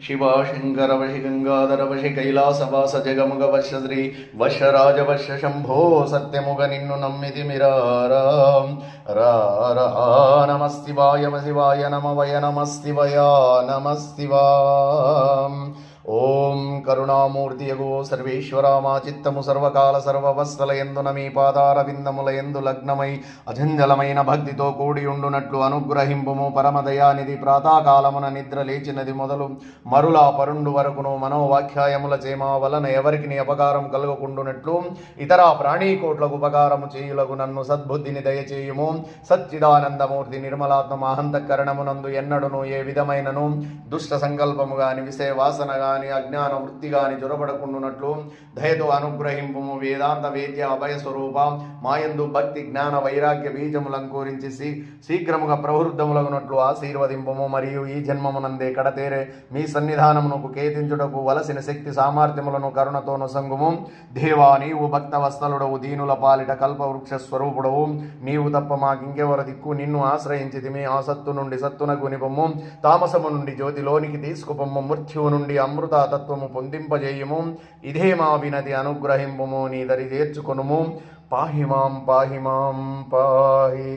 शिवा शंकर वशि गंगाधर वशि कैलासवास जगमुग वश श्री वश राज वश शंभो सत्यमुग निन्नु नम्मिति मिरारा रा नमस्तिवाय शिवाय नम वय नमस्तिवय नमस्तिवाय ओं करुणामूर्तियगो सर्वेश्वरा मा चित्तमु सर्वकाल सर्ववस्तलयंदु मी पादारविंदमुलयंदु लग्नमై అజంజలమైన భక్తితో కూడి ఉండునట్లు అనుగ్రహింపుము పరమదయానిధి ప్రాతకాలమున నిద్ర లేచినది మొదలు మరులా పరుండు వరకును మనోవాఖ్యాయముల చేమా వలన ఎవరికి అపకారం కలుగకుండునట్లు ఇతర ప్రాణీకోట్లకు ఉపకారము చేయులకు నన్ను సద్బుద్ధిని దయచేయుము సచ్చిదానందమూర్తి నిర్మలాత్మ అహంతఃకరణమునందు ఎన్నడును ఏ విధమైనను దుష్ట సంకల్పము గాని విషయ వాసన గాని అజ్ఞాన వృత్తి గాని జొరబడకుండునట్లు దయతో అనుగ్రహింపుము వేదాంత వేద్య అభయ స్వరూప మాయందు భక్తి జ్ఞాన వైరాగ్య బీజములంకూరించి శీఘ్రముగా ప్రవృద్ధములగునట్లు ఆశీర్వదింపము మరియు ఈ జన్మమునందే కడతేరే మీ సన్నిధానమునకు కేతించుటకు వలసిన శక్తి సామర్థ్యములను కరుణతో నొసంగుము దేవా నీవు భక్త వత్సలుడవు దీనుల పాలిట కల్పవృక్ష స్వరూపుడవు నీవు తప్ప మాకింకెవరు దిక్కు నిన్ను ఆశ్రయించితిమి ఆ సత్తు నుండి సత్తునకు నిపము తామసము నుండి జ్యోతిలోనికి తీసుకుపమ్ము మృత్యువు నుండి అమృత తత్వము పొందింపజేయుము ఇదే మా వినతి అనుగ్రహింపుము నీ దరి చేర్చుకొనుము పాహి మాం పాహి